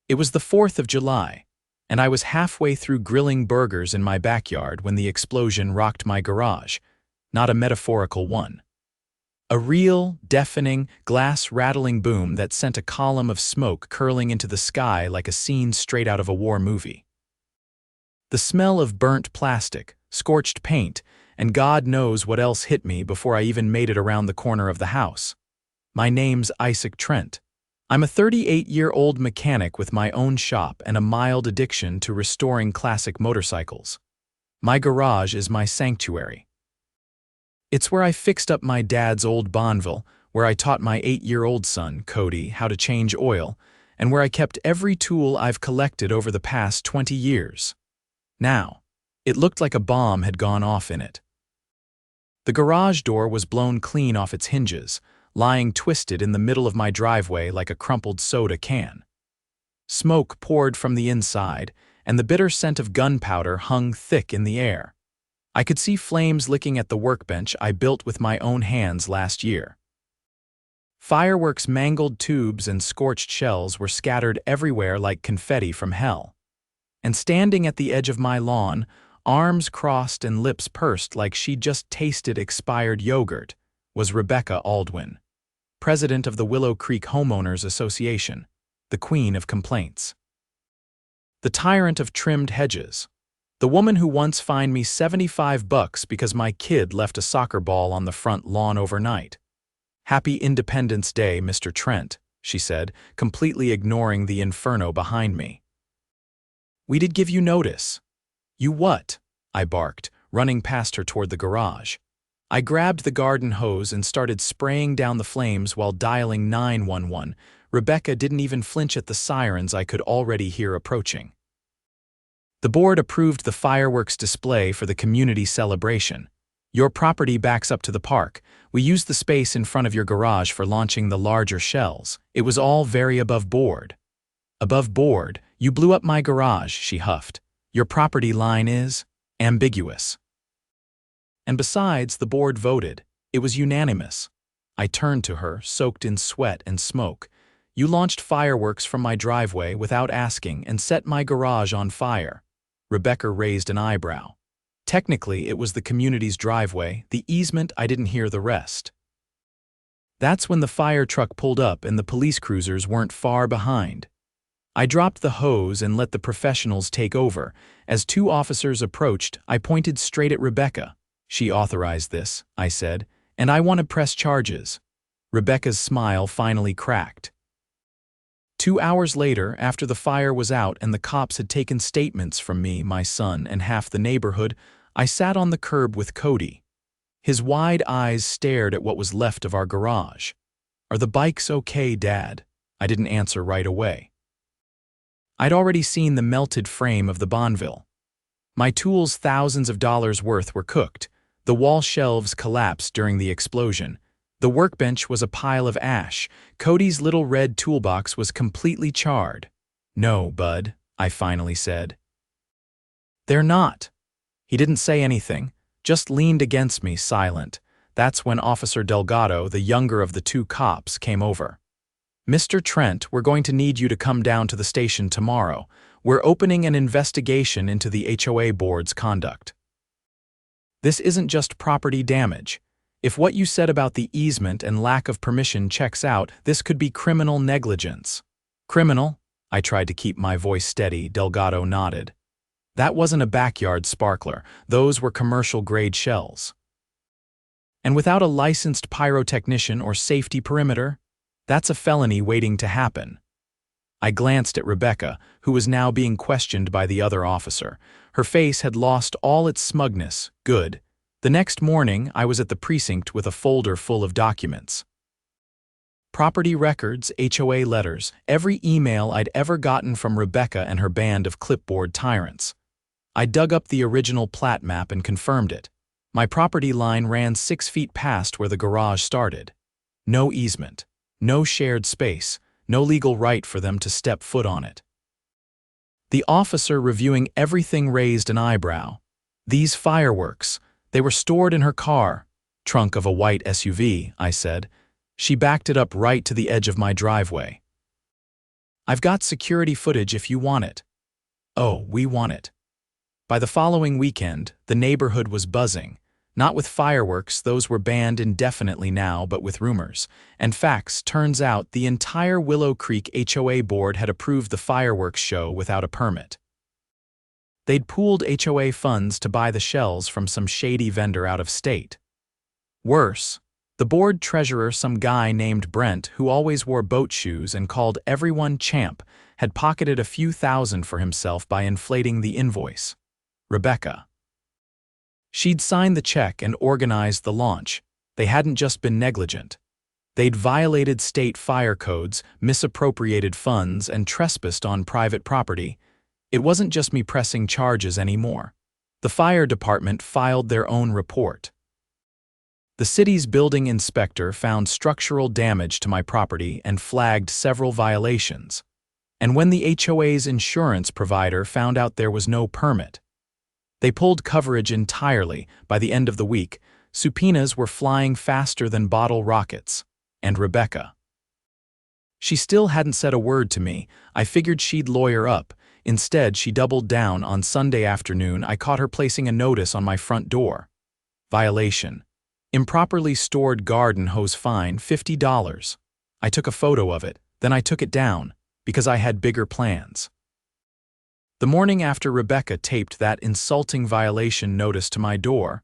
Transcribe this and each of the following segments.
It was the 4th of July, and I was halfway through grilling burgers in my backyard when the explosion rocked my garage, not a metaphorical one. A real, deafening, glass-rattling boom that sent a column of smoke curling into the sky like a scene straight out of a war movie. The smell of burnt plastic, scorched paint, and God knows what else hit me before I even made it around the corner of the house. My name's Trent. I'm a 38-year-old mechanic with my own shop and a mild addiction to restoring classic motorcycles. My garage is my sanctuary. It's where I fixed up my dad's old Bonneville, where I taught my 8-year-old son, Cody, how to change oil, and where I kept every tool I've collected over the past 20 years. Now, it looked like a bomb had gone off in it. The garage door was blown clean off its hinges, lying twisted in the middle of my driveway like a crumpled soda can. Smoke poured from the inside, and the bitter scent of gunpowder hung thick in the air. I could see flames licking at the workbench I built with my own hands last year. Fireworks' mangled tubes and scorched shells were scattered everywhere like confetti from hell. And standing at the edge of my lawn, arms crossed and lips pursed like she'd just tasted expired yogurt, was Rebecca Aldwin, president of the Willow Creek Homeowners Association, the queen of complaints. The tyrant of trimmed hedges. The woman who once fined me $75 because my kid left a soccer ball on the front lawn overnight. "Happy Independence Day, Mr. Trent," she said, completely ignoring the inferno behind me. "We did give you notice." "You what?" I barked, running past her toward the garage. I grabbed the garden hose and started spraying down the flames while dialing 911. Rebecca didn't even flinch at the sirens I could already hear approaching. "The board approved the fireworks display for the community celebration. Your property backs up to the park. We used the space in front of your garage for launching the larger shells. It was all very above board." "Above board? You blew up my garage," she huffed. "Your property line is ambiguous." "And besides, the board voted. It was unanimous." I turned to her, soaked in sweat and smoke. "You launched fireworks from my driveway without asking and set my garage on fire." Rebecca raised an eyebrow. "Technically, it was the community's driveway, the easement. I didn't hear the rest." That's when the fire truck pulled up and the police cruisers weren't far behind. I dropped the hose and let the professionals take over. As 2 officers approached, I pointed straight at Rebecca. "She authorized this," I said, "and I want to press charges." Rebecca's smile finally cracked. 2 hours later, after the fire was out and the cops had taken statements from me, my son, and half the neighborhood, I sat on the curb with Cody. His wide eyes stared at what was left of our garage. "Are the bikes okay, Dad?" I didn't answer right away. I'd already seen the melted frame of the Bonneville. My tools, thousands of dollars worth, were cooked. The wall shelves collapsed during the explosion. The workbench was a pile of ash. Cody's little red toolbox was completely charred. "No, bud," I finally said. "They're not." He didn't say anything, just leaned against me, silent. That's when Officer Delgado, the younger of the 2 cops, came over. "Mr. Trent, we're going to need you to come down to the station tomorrow. We're opening an investigation into the HOA board's conduct. This isn't just property damage. If what you said about the easement and lack of permission checks out, this could be criminal negligence." "Criminal?" I tried to keep my voice steady. Delgado nodded. "That wasn't a backyard sparkler. Those were commercial-grade shells. And without a licensed pyrotechnician or safety perimeter, that's a felony waiting to happen." I glanced at Rebecca, who was now being questioned by the other officer. Her face had lost all its smugness. Good. The next morning, I was at the precinct with a folder full of documents. Property records, HOA letters, every email I'd ever gotten from Rebecca and her band of clipboard tyrants. I dug up the original plat map and confirmed it. My property line ran 6 feet past where the garage started. No easement, no shared space, no legal right for them to step foot on it. The officer reviewing everything raised an eyebrow. "These fireworks, they were stored in her car." "Trunk of a white SUV, I said. "She backed it up right to the edge of my driveway." I've got security footage if you want it." "Oh, we want it." By the following weekend, the neighborhood was buzzing. Not with fireworks, those were banned indefinitely now, but with rumors. And facts, turns out the entire Willow Creek HOA board had approved the fireworks show without a permit. They'd pooled HOA funds to buy the shells from some shady vendor out of state. Worse, the board treasurer, some guy named Brent who always wore boat shoes and called everyone champ, had pocketed a few thousand for himself by inflating the invoice. Rebecca. She'd signed the check and organized the launch. They hadn't just been negligent. They'd violated state fire codes, misappropriated funds, and trespassed on private property. It wasn't just me pressing charges anymore. The fire department filed their own report. The city's building inspector found structural damage to my property and flagged several violations. And when the HOA's insurance provider found out there was no permit, they pulled coverage entirely. By the end of the week, subpoenas were flying faster than bottle rockets. And Rebecca. She still hadn't said a word to me. I figured she'd lawyer up. Instead, she doubled down. On Sunday afternoon, I caught her placing a notice on my front door. Violation. Improperly stored garden hose fine, $50. I took a photo of it, then I took it down, because I had bigger plans. The morning after Rebecca taped that insulting violation notice to my door,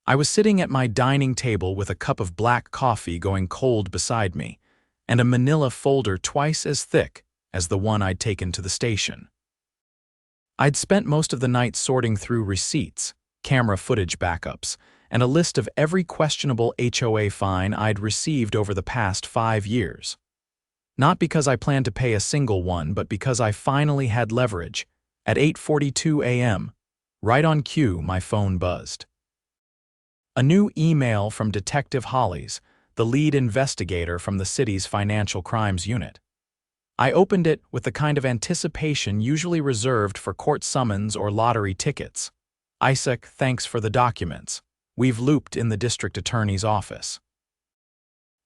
I was sitting at my dining table with a cup of black coffee going cold beside me, and a manila folder twice as thick as the one I'd taken to the station. I'd spent most of the night sorting through receipts, camera footage backups, and a list of every questionable HOA fine I'd received over the past 5 years. Not because I planned to pay a single one, but because I finally had leverage. At 8:42 a.m., right on cue, my phone buzzed. A new email from Detective Hollies, the lead investigator from the city's financial crimes unit. I opened it with the kind of anticipation usually reserved for court summons or lottery tickets. "Isaac, thanks for the documents. We've looped in the district attorney's office."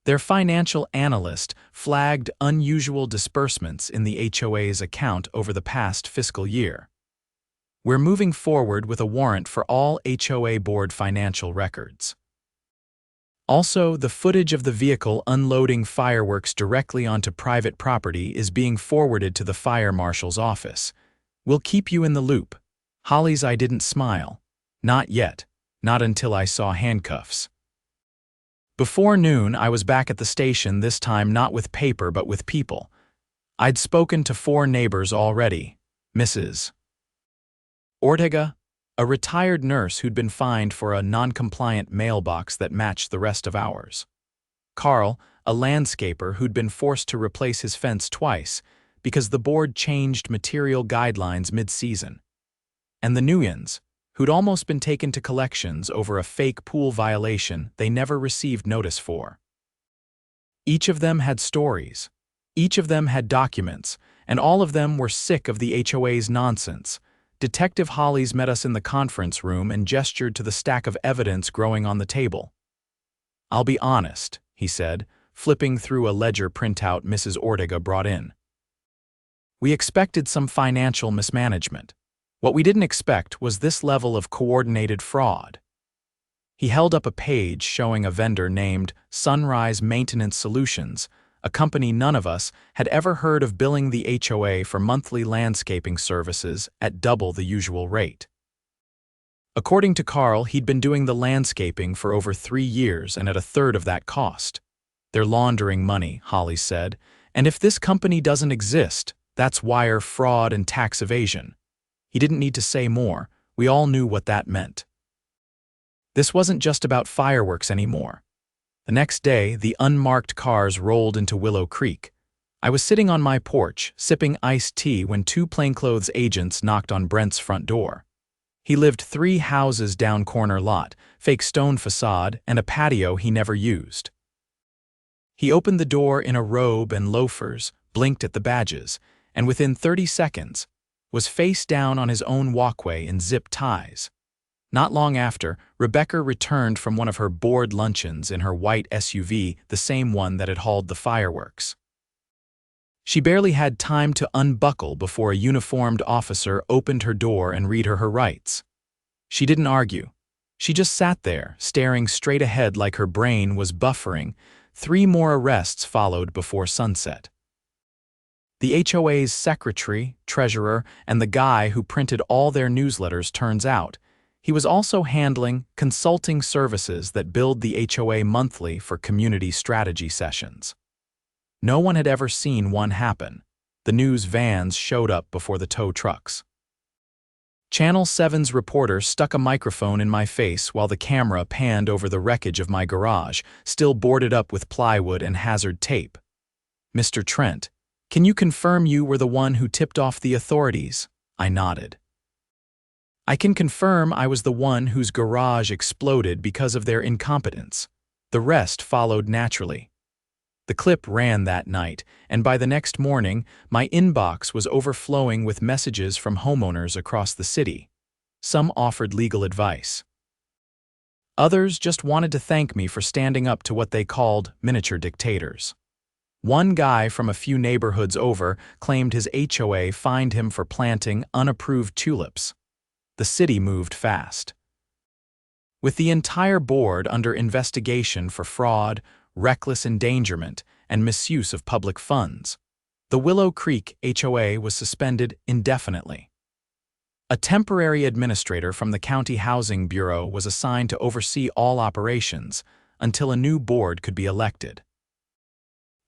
Their financial analyst flagged unusual disbursements in the HOA's account over the past fiscal year. "We're moving forward with a warrant for all HOA board financial records." Also, the footage of the vehicle unloading fireworks directly onto private property is being forwarded to the fire marshal's office. "We'll keep you in the loop." Hollies. I didn't smile. Not yet. Not until I saw handcuffs. Before noon, I was back at the station, this time not with paper but with people. I'd spoken to 4 neighbors already. Mrs. Ortega, a retired nurse who'd been fined for a non-compliant mailbox that matched the rest of ours. Carl, a landscaper who'd been forced to replace his fence twice because the board changed material guidelines mid-season. And the Nuyens, who'd almost been taken to collections over a fake pool violation they never received notice for. Each of them had stories. Each of them had documents, and all of them were sick of the HOA's nonsense. Detective Hollies met us in the conference room and gestured to the stack of evidence growing on the table. "I'll be honest," he said, flipping through a ledger printout Mrs. Ortega brought in. "We expected some financial mismanagement. What we didn't expect was this level of coordinated fraud." He held up a page showing a vendor named Sunrise Maintenance Solutions, a company none of us had ever heard of, billing the HOA for monthly landscaping services at double the usual rate. According to Carl, he'd been doing the landscaping for over 3 years and at a third of that cost. "They're laundering money," Holly said, "and if this company doesn't exist, that's wire fraud and tax evasion." He didn't need to say more. We all knew what that meant. This wasn't just about fireworks anymore. The next day, the unmarked cars rolled into Willow Creek. I was sitting on my porch, sipping iced tea, when 2 plainclothes agents knocked on Brent's front door. He lived 3 houses down corner lot, fake stone facade, and a patio he never used. He opened the door in a robe and loafers, blinked at the badges, and within 30 seconds, was face down on his own walkway in zip ties. Not long after, Rebecca returned from one of her board luncheons in her white SUV, the same one that had hauled the fireworks. She barely had time to unbuckle before a uniformed officer opened her door and read her rights. She didn't argue. She just sat there, staring straight ahead like her brain was buffering. 3 more arrests followed before sunset. The HOA's secretary, treasurer, and the guy who printed all their newsletters turns out, he was also handling consulting services that billed the HOA monthly for community strategy sessions. No one had ever seen one happen. The news vans showed up before the tow trucks. Channel 7's reporter stuck a microphone in my face while the camera panned over the wreckage of my garage, still boarded up with plywood and hazard tape. "Mr. Trent, can you confirm you were the one who tipped off the authorities?" I nodded. "I can confirm I was the one whose garage exploded because of their incompetence. The rest followed naturally." The clip ran that night, and by the next morning, my inbox was overflowing with messages from homeowners across the city. Some offered legal advice. Others just wanted to thank me for standing up to what they called miniature dictators. One guy from a few neighborhoods over claimed his HOA fined him for planting unapproved tulips. The city moved fast. With the entire board under investigation for fraud, reckless endangerment, and misuse of public funds, the Willow Creek HOA was suspended indefinitely. A temporary administrator from the County Housing Bureau was assigned to oversee all operations until a new board could be elected.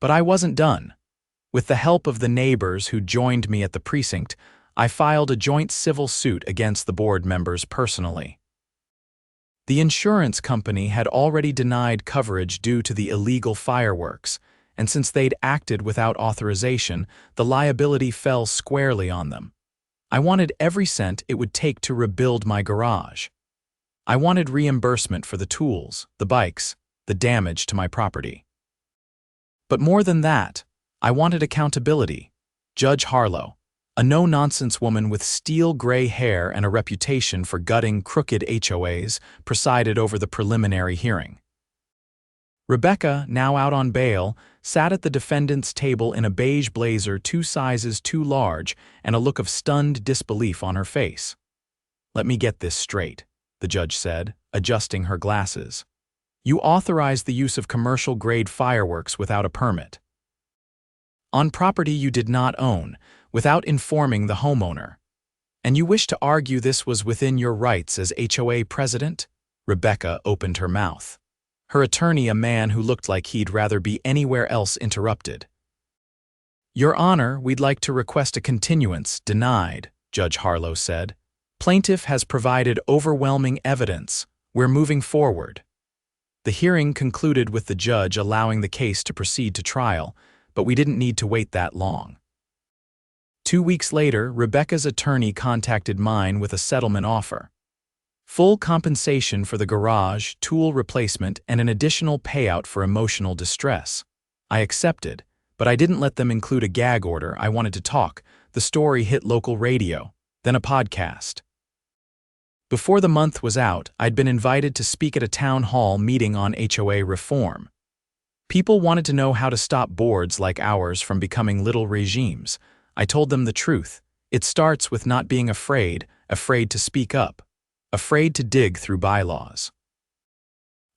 But I wasn't done. With the help of the neighbors who joined me at the precinct, I filed a joint civil suit against the board members personally. The insurance company had already denied coverage due to the illegal fireworks, and since they'd acted without authorization, the liability fell squarely on them. I wanted every cent it would take to rebuild my garage. I wanted reimbursement for the tools, the bikes, the damage to my property. But more than that, I wanted accountability. Judge Harlow, a no-nonsense woman with steel gray hair and a reputation for gutting crooked HOAs, presided over the preliminary hearing. Rebecca, now out on bail, sat at the defendant's table in a beige blazer 2 sizes too large and a look of stunned disbelief on her face. "Let me get this straight," the judge said, adjusting her glasses. "You authorized the use of commercial-grade fireworks without a permit. On property you did not own, without informing the homeowner. And you wish to argue this was within your rights as HOA president?" Rebecca opened her mouth. Her attorney, a man who looked like he'd rather be anywhere else, interrupted. "Your Honor, we'd like to request a continuance." "Denied," Judge Harlow said. "Plaintiff has provided overwhelming evidence. We're moving forward." The hearing concluded with the judge allowing the case to proceed to trial, but we didn't need to wait that long. 2 weeks later, Rebecca's attorney contacted mine with a settlement offer. Full compensation for the garage, tool replacement, and an additional payout for emotional distress. I accepted, but I didn't let them include a gag order. I wanted to talk. The story hit local radio, then a podcast. Before the month was out, I'd been invited to speak at a town hall meeting on HOA reform. People wanted to know how to stop boards like ours from becoming little regimes. I told them the truth. It starts with not being afraid to speak up, afraid to dig through bylaws,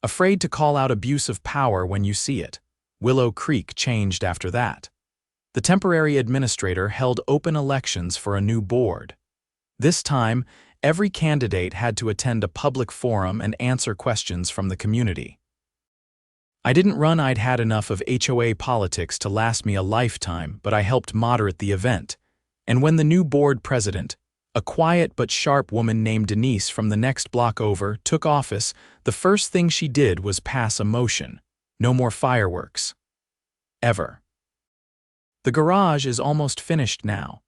afraid to call out abuse of power when you see it. Willow Creek changed after that. The temporary administrator held open elections for a new board. This time, every candidate had to attend a public forum and answer questions from the community. I didn't run. I'd had enough of HOA politics to last me a lifetime, but I helped moderate the event. And when the new board president, a quiet but sharp woman named Denise from the next block over, took office, the first thing she did was pass a motion. No more fireworks. Ever. The garage is almost finished now.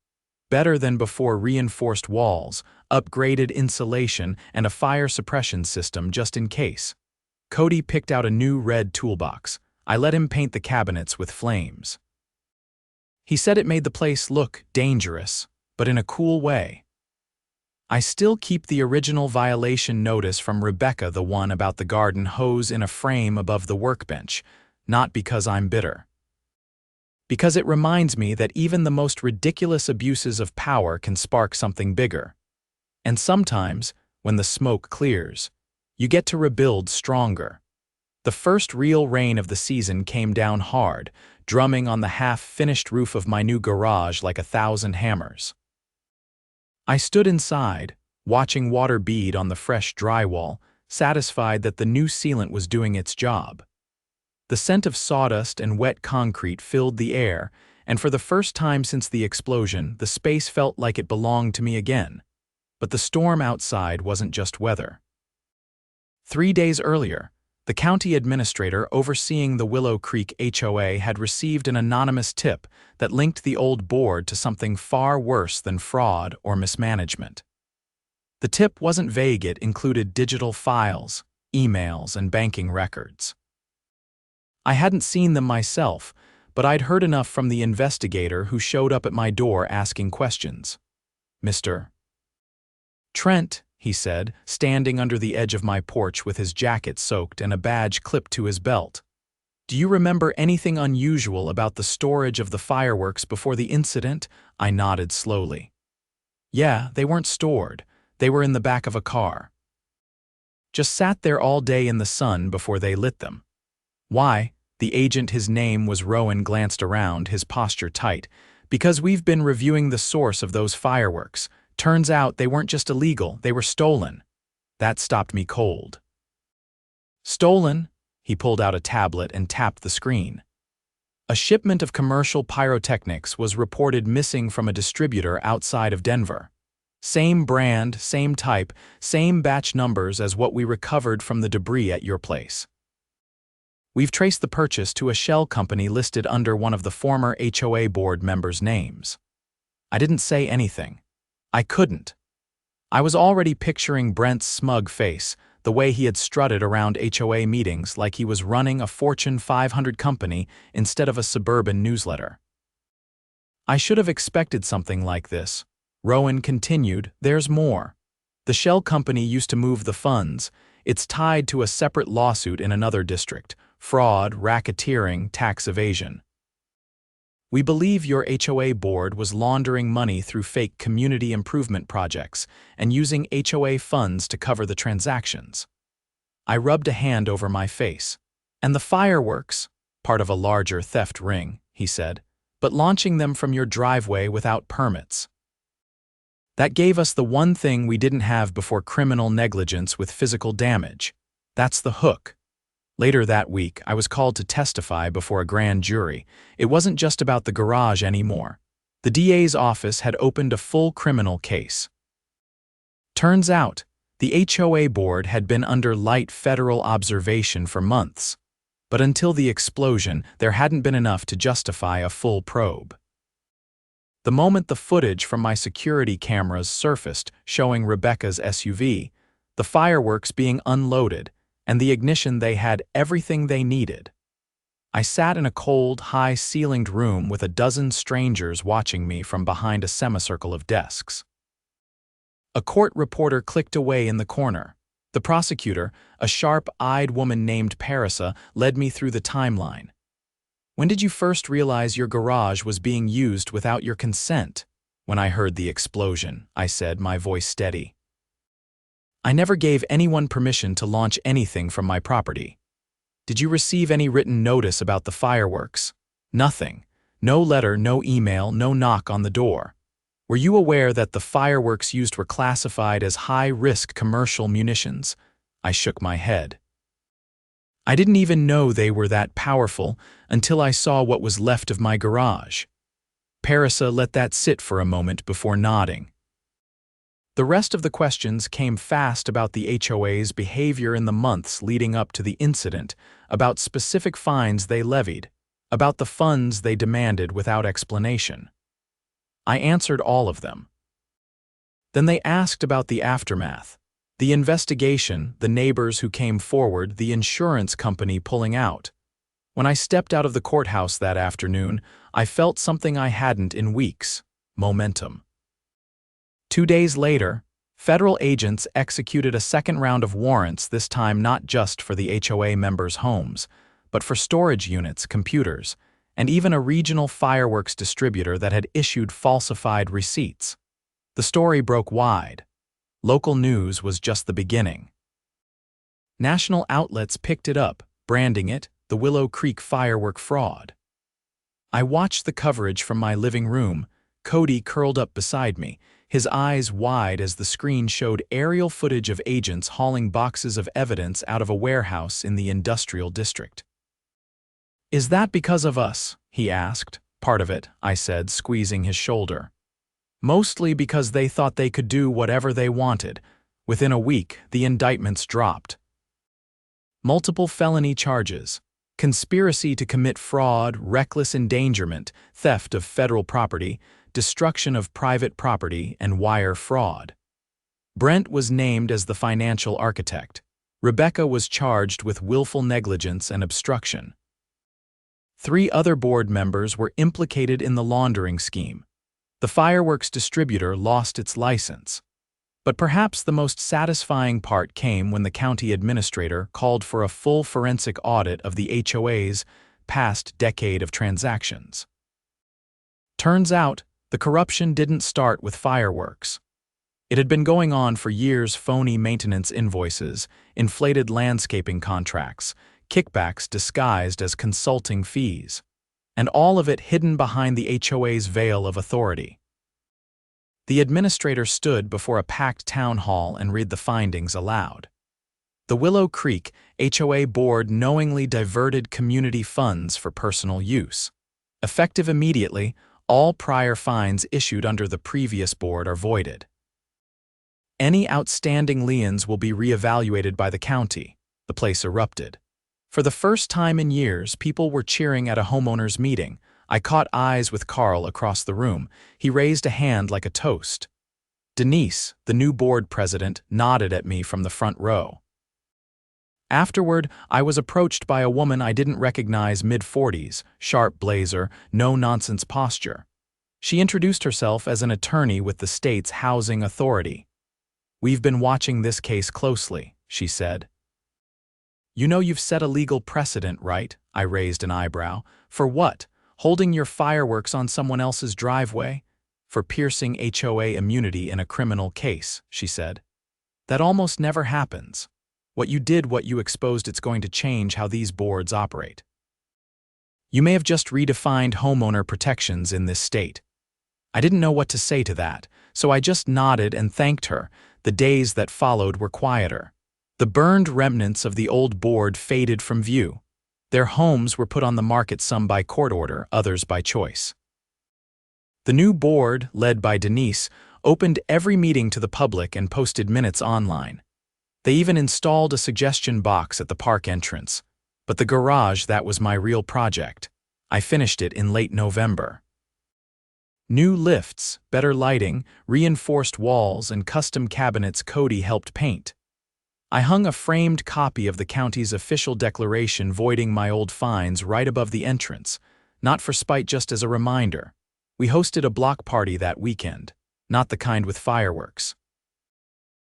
Better than before: reinforced walls, upgraded insulation, and a fire suppression system just in case. Cody picked out a new red toolbox. I let him paint the cabinets with flames. He said it made the place look dangerous, but in a cool way. I still keep the original violation notice from Rebecca, the one about the garden hose in a frame above the workbench, not because I'm bitter. Because it reminds me that even the most ridiculous abuses of power can spark something bigger. And sometimes, when the smoke clears, you get to rebuild stronger. The first real rain of the season came down hard, drumming on the half-finished roof of my new garage like 1,000 hammers. I stood inside, watching water bead on the fresh drywall, satisfied that the new sealant was doing its job. The scent of sawdust and wet concrete filled the air, and for the first time since the explosion, the space felt like it belonged to me again. But the storm outside wasn't just weather. 3 days earlier, the county administrator overseeing the Willow Creek HOA had received an anonymous tip that linked the old board to something far worse than fraud or mismanagement. The tip wasn't vague. It included digital files, emails, and banking records. I hadn't seen them myself, but I'd heard enough from the investigator who showed up at my door asking questions. "Mr. Trent," he said, standing under the edge of my porch with his jacket soaked and a badge clipped to his belt. "Do you remember anything unusual about the storage of the fireworks before the incident?" I nodded slowly. "Yeah, they weren't stored. They were in the back of a car. Just sat there all day in the sun before they lit them." "Why?" The agent, his name was Rowan, glanced around, his posture tight. "Because we've been reviewing the source of those fireworks. Turns out they weren't just illegal, they were stolen." That stopped me cold. "Stolen?" He pulled out a tablet and tapped the screen. A shipment of commercial pyrotechnics was reported missing from a distributor outside of Denver. Same brand, same type, same batch numbers as what we recovered from the debris at your place. We've traced the purchase to a shell company listed under one of the former HOA board members' names. I didn't say anything. I couldn't. I was already picturing Brent's smug face, the way he had strutted around HOA meetings like he was running a Fortune 500 company instead of a suburban newsletter. "I should have expected something like this." Rowan continued, "There's more. The shell company used to move the funds. It's tied to a separate lawsuit in another district. Fraud, racketeering, tax evasion. We believe your HOA board was laundering money through fake community improvement projects and using HOA funds to cover the transactions." I rubbed a hand over my face. "And the fireworks?" "Part of a larger theft ring," he said, "but launching them from your driveway without permits. That gave us the one thing we didn't have before: criminal negligence with physical damage. That's the hook." Later that week, I was called to testify before a grand jury. It wasn't just about the garage anymore. The DA's office had opened a full criminal case. Turns out, the HOA board had been under light federal observation for months. But until the explosion, there hadn't been enough to justify a full probe. The moment the footage from my security cameras surfaced showing Rebecca's SUV, the fireworks being unloaded, and the ignition, they had everything they needed. I sat in a cold, high-ceilinged room with a dozen strangers watching me from behind a semicircle of desks. A court reporter clicked away in the corner. The prosecutor, a sharp-eyed woman named Parisa, led me through the timeline. "When did you first realize your garage was being used without your consent?" "When I heard the explosion," I said, my voice steady. "I never gave anyone permission to launch anything from my property." "Did you receive any written notice about the fireworks?" "Nothing. No letter, no email, no knock on the door." "Were you aware that the fireworks used were classified as high-risk commercial munitions?" I shook my head. "I didn't even know they were that powerful until I saw what was left of my garage." Parisa let that sit for a moment before nodding. The rest of the questions came fast about the HOA's behavior in the months leading up to the incident, about specific fines they levied, about the funds they demanded without explanation. I answered all of them. Then they asked about the aftermath, the investigation, the neighbors who came forward, the insurance company pulling out. When I stepped out of the courthouse that afternoon, I felt something I hadn't in weeks: momentum. 2 days later, federal agents executed a second round of warrants, this time not just for the HOA members' homes, but for storage units, computers, and even a regional fireworks distributor that had issued falsified receipts. The story broke wide. Local news was just the beginning. National outlets picked it up, branding it the Willow Creek firework fraud. I watched the coverage from my living room, Cody curled up beside me, his eyes wide as the screen showed aerial footage of agents hauling boxes of evidence out of a warehouse in the industrial district. "Is that because of us?" he asked. "Part of it," I said, squeezing his shoulder. "Mostly because they thought they could do whatever they wanted." Within a week, the indictments dropped. Multiple felony charges: conspiracy to commit fraud, reckless endangerment, theft of federal property, destruction of private property, and wire fraud. Brent was named as the financial architect. Rebecca was charged with willful negligence and obstruction. 3 other board members were implicated in the laundering scheme. The fireworks distributor lost its license. But perhaps the most satisfying part came when the county administrator called for a full forensic audit of the HOA's past decade of transactions. Turns out, the corruption didn't start with fireworks. It had been going on for years: phony maintenance invoices, inflated landscaping contracts, kickbacks disguised as consulting fees, and all of it hidden behind the HOA's veil of authority. The administrator stood before a packed town hall and read the findings aloud. The Willow Creek HOA board knowingly diverted community funds for personal use. Effective immediately, all prior fines issued under the previous board are voided. Any outstanding liens will be reevaluated by the county. The place erupted. For the first time in years, people were cheering at a homeowners meeting. I caught eyes with Carl across the room. He raised a hand like a toast. Denise, the new board president, nodded at me from the front row. Afterward, I was approached by a woman I didn't recognize, mid-40s, sharp blazer, no-nonsense posture. She introduced herself as an attorney with the state's housing authority. "We've been watching this case closely," she said. "You know you've set a legal precedent, right?" I raised an eyebrow. "For what? Holding your fireworks on someone else's driveway?" "For piercing HOA immunity in a criminal case," she said. "That almost never happens. What you exposed, it's going to change how these boards operate. You may have just redefined homeowner protections in this state." I didn't know what to say to that, so I just nodded and thanked her. The days that followed were quieter. The burned remnants of the old board faded from view. Their homes were put on the market, some by court order, others by choice. The new board, led by Denise, opened every meeting to the public and posted minutes online. They even installed a suggestion box at the park entrance. But the garage, that was my real project. I finished it in late November. New lifts, better lighting, reinforced walls, and custom cabinets Cody helped paint. I hung a framed copy of the county's official declaration voiding my old fines right above the entrance, not for spite, just as a reminder. We hosted a block party that weekend, not the kind with fireworks.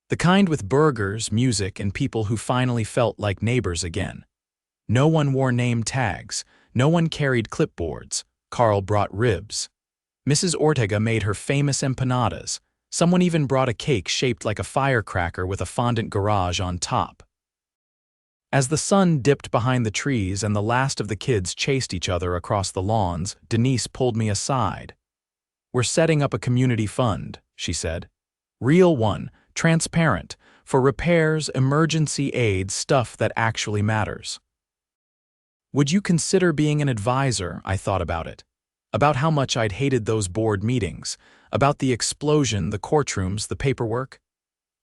The kind with burgers, music, and people who finally felt like neighbors again. No one wore name tags, no one carried clipboards. Carl brought ribs. Mrs. Ortega made her famous empanadas. Someone even brought a cake shaped like a firecracker with a fondant garage on top. As the sun dipped behind the trees and the last of the kids chased each other across the lawns, Denise pulled me aside. "We're setting up a community fund," she said. "Real one, transparent, for repairs, emergency aid, stuff that actually matters." "Would you consider being an advisor?" I thought about it. About how much I'd hated those board meetings, about the explosion, the courtrooms, the paperwork.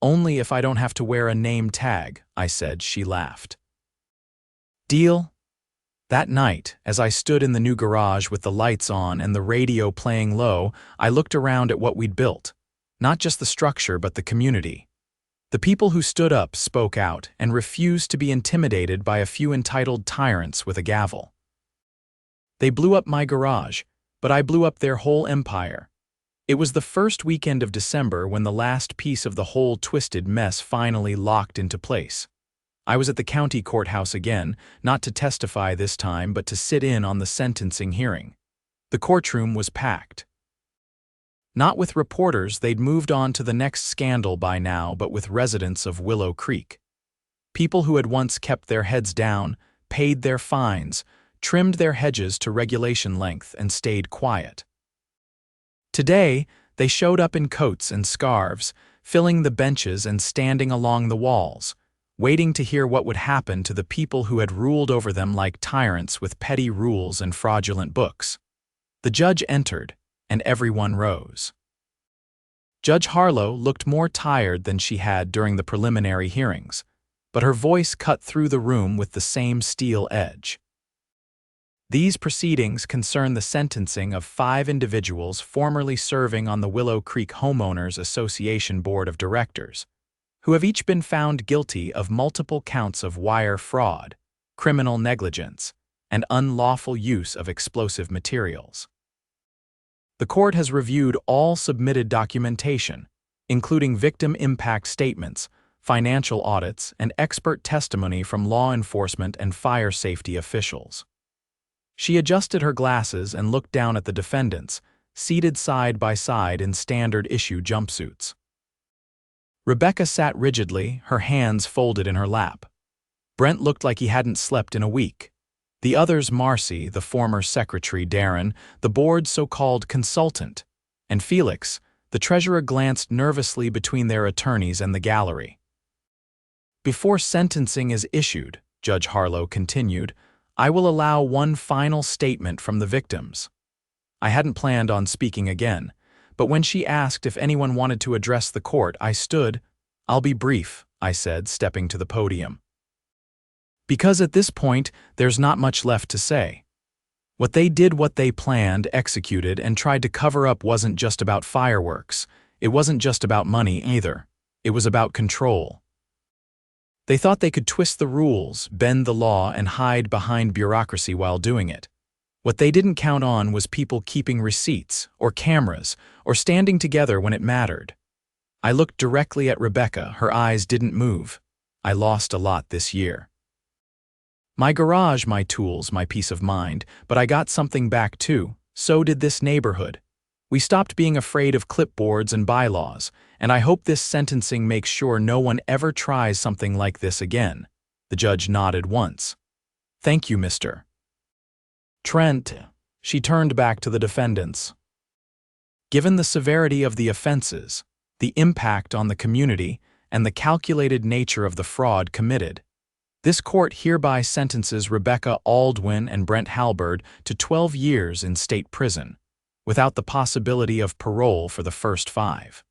"Only if I don't have to wear a name tag," I said. She laughed. "Deal?" That night, as I stood in the new garage with the lights on and the radio playing low, I looked around at what we'd built. Not just the structure, but the community. The people who stood up spoke out and refused to be intimidated by a few entitled tyrants with a gavel. They blew up my garage, but I blew up their whole empire. It was the first weekend of December when the last piece of the whole twisted mess finally locked into place. I was at the county courthouse again, not to testify this time but to sit in on the sentencing hearing. The courtroom was packed. Not with reporters, they'd moved on to the next scandal by now, but with residents of Willow Creek. People who had once kept their heads down, paid their fines, trimmed their hedges to regulation length, and stayed quiet. Today, they showed up in coats and scarves, filling the benches and standing along the walls, waiting to hear what would happen to the people who had ruled over them like tyrants with petty rules and fraudulent books. The judge entered, and everyone rose. Judge Harlow looked more tired than she had during the preliminary hearings, but her voice cut through the room with the same steel edge. These proceedings concern the sentencing of 5 individuals formerly serving on the Willow Creek Homeowners Association Board of Directors, who have each been found guilty of multiple counts of wire fraud, criminal negligence, and unlawful use of explosive materials. The court has reviewed all submitted documentation, including victim impact statements, financial audits, and expert testimony from law enforcement and fire safety officials. She adjusted her glasses and looked down at the defendants, seated side by side in standard-issue jumpsuits. Rebecca sat rigidly, her hands folded in her lap. Brent looked like he hadn't slept in a week. The others, Marcy, the former secretary, Darren, the board's so-called consultant, and Felix, the treasurer, glanced nervously between their attorneys and the gallery. Before sentencing is issued, Judge Harlow continued, I will allow one final statement from the victims. I hadn't planned on speaking again, but when she asked if anyone wanted to address the court, I stood. I'll be brief, I said, stepping to the podium. Because at this point, there's not much left to say. What they planned, executed, and tried to cover up wasn't just about fireworks. It wasn't just about money either. It was about control. They thought they could twist the rules, bend the law, and hide behind bureaucracy while doing it. What they didn't count on was people keeping receipts, or cameras, or standing together when it mattered. I looked directly at Rebecca, her eyes didn't move. I lost a lot this year. My garage, my tools, my peace of mind, but I got something back too. So did this neighborhood. We stopped being afraid of clipboards and bylaws, and I hope this sentencing makes sure no one ever tries something like this again. The judge nodded once. Thank you, Mr. Trent. She turned back to the defendants. Given the severity of the offenses, the impact on the community, and the calculated nature of the fraud committed, this court hereby sentences Rebecca Aldwin and Brent Halberd to 12 years in state prison, without the possibility of parole for the first 5.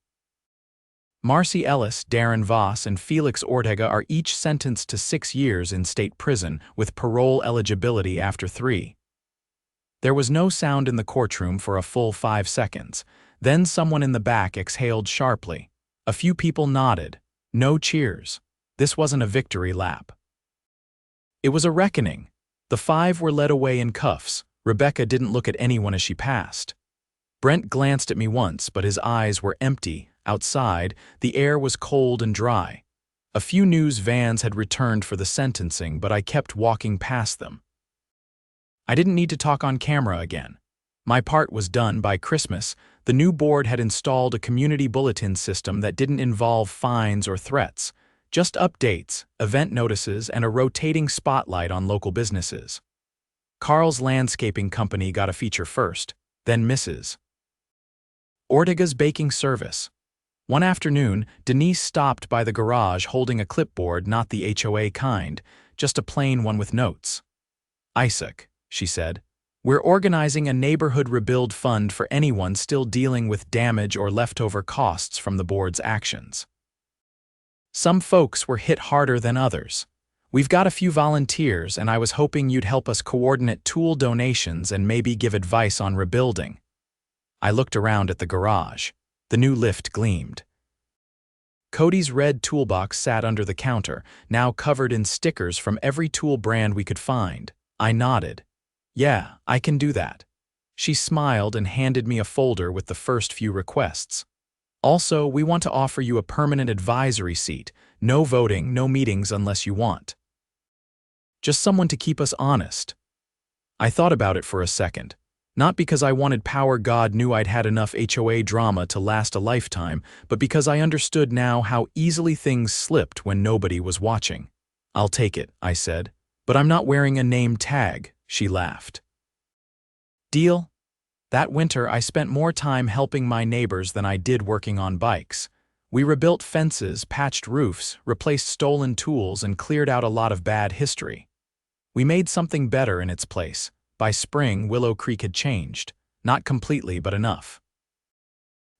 Marcy Ellis, Darren Voss, and Felix Ortega are each sentenced to 6 years in state prison with parole eligibility after 3. There was no sound in the courtroom for a full 5 seconds. Then someone in the back exhaled sharply. A few people nodded. No cheers. This wasn't a victory lap. It was a reckoning. The 5 were led away in cuffs. Rebecca didn't look at anyone as she passed. Brent glanced at me once, but his eyes were empty. Outside, the air was cold and dry. A few news vans had returned for the sentencing, but I kept walking past them. I didn't need to talk on camera again. My part was done by Christmas. The new board had installed a community bulletin system that didn't involve fines or threats, just updates, event notices, and a rotating spotlight on local businesses. Carl's landscaping company got a feature first, then Mrs. Ortega's baking service. One afternoon, Denise stopped by the garage holding a clipboard, not the HOA kind, just a plain one with notes. Isaac, she said, we're organizing a neighborhood rebuild fund for anyone still dealing with damage or leftover costs from the board's actions. Some folks were hit harder than others. We've got a few volunteers, and I was hoping you'd help us coordinate tool donations and maybe give advice on rebuilding. I looked around at the garage. The new lift gleamed. Cody's red toolbox sat under the counter, now covered in stickers from every tool brand we could find. I nodded. Yeah, I can do that. She smiled and handed me a folder with the first few requests. Also, we want to offer you a permanent advisory seat, No voting, no meetings unless you want. Just someone to keep us honest. I thought about it for a second. Not because I wanted power. God knew I'd had enough HOA drama to last a lifetime, but because I understood now how easily things slipped when nobody was watching. I'll take it, I said. But I'm not wearing a name tag, she laughed. Deal? That winter, I spent more time helping my neighbors than I did working on bikes. We rebuilt fences, patched roofs, replaced stolen tools, and cleared out a lot of bad history. We made something better in its place. By spring, Willow Creek had changed. Not completely, but enough.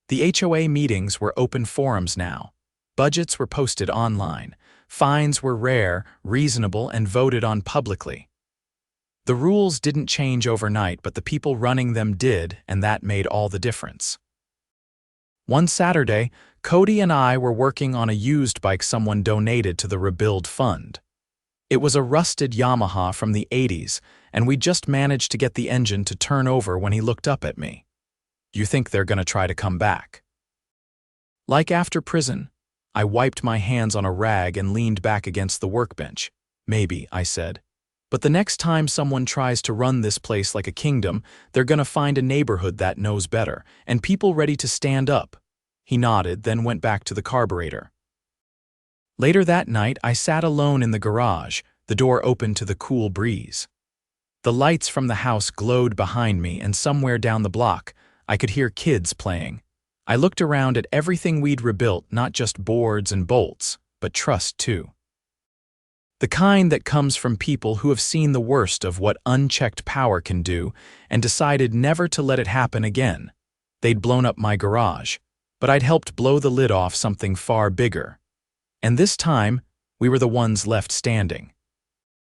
The HOA meetings were open forums now. Budgets were posted online. Fines were rare, reasonable, and voted on publicly. The rules didn't change overnight, but the people running them did, and that made all the difference. One Saturday, Cody and I were working on a used bike someone donated to the Rebuild Fund. It was a rusted Yamaha from the 80s, and we just managed to get the engine to turn over when he looked up at me. You think they're gonna try to come back? Like after prison, I wiped my hands on a rag and leaned back against the workbench. Maybe, I said. But the next time someone tries to run this place like a kingdom, they're gonna find a neighborhood that knows better, and people ready to stand up. He nodded, then went back to the carburetor. Later that night, I sat alone in the garage, the door open to the cool breeze. The lights from the house glowed behind me, and somewhere down the block, I could hear kids playing. I looked around at everything we'd rebuilt, not just boards and bolts, but trust too. The kind that comes from people who have seen the worst of what unchecked power can do and decided never to let it happen again. They'd blown up my garage, but I'd helped blow the lid off something far bigger. And this time, we were the ones left standing.